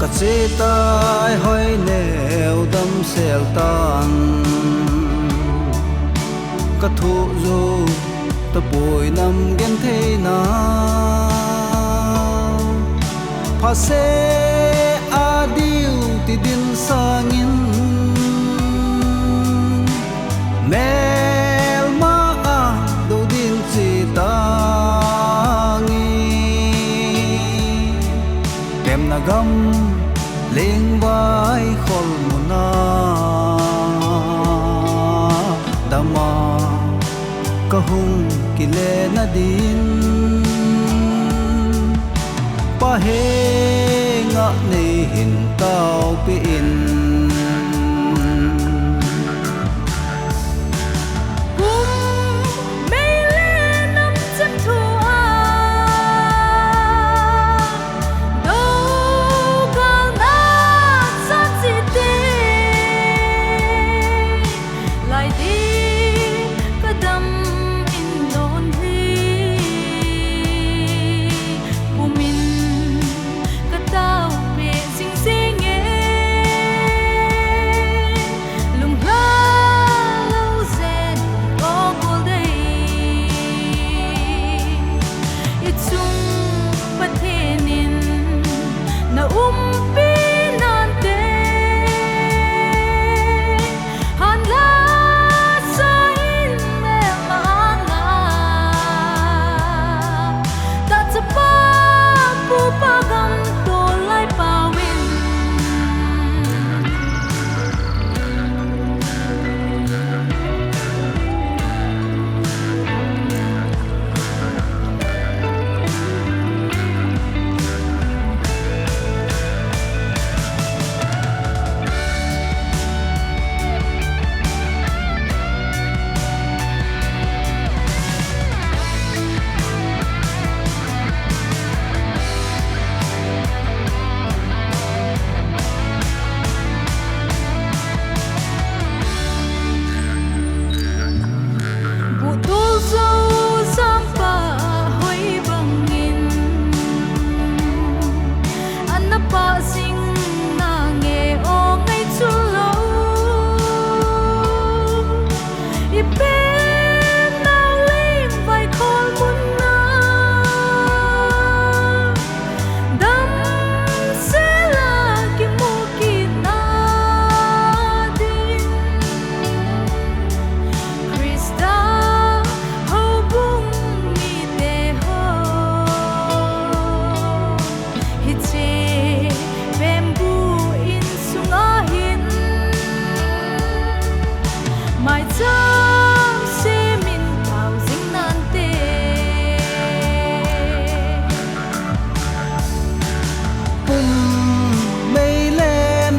KACHETAI HOINEO damseltan Kathohjou tapoi gentheina Phatseh adiu tidin sangin Melma doudin chitang'e Kem nagam Ling vai kholmun Damma kahung kile nadin pahenga neihin taopeh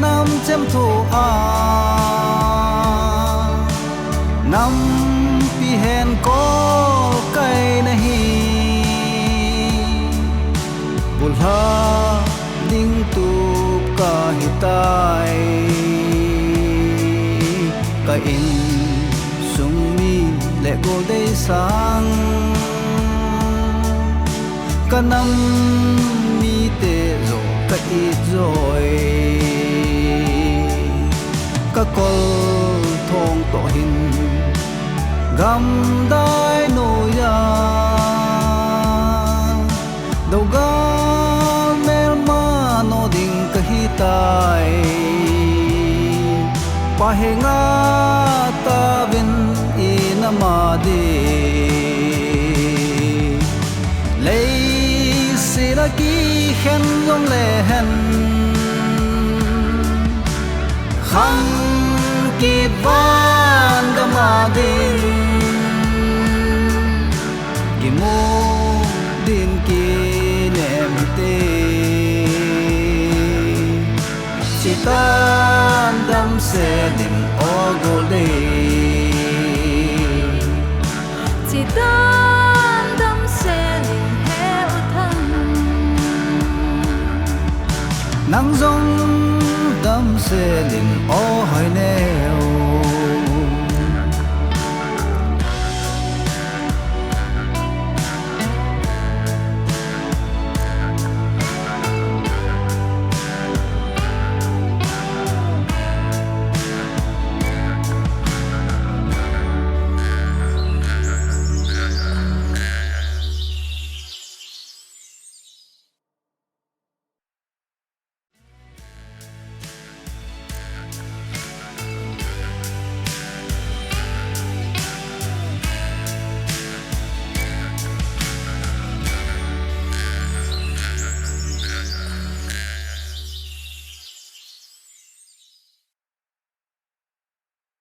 namchem tho nam pi hen ko kai nahi bulha ding tu ka hitai ka in sung mi le go dei sang kanam mi te zo ka i joy ka kol thong to hin gam dai no ya Dougal Melma no ding KACHETAI pahenga ta bin inamadi lei sira ki hen yong le hen khang ki van gamadin ki mo din ki nem te chitan damseltan ogole chitan damseltan he uthan nang zong damseltan hoineo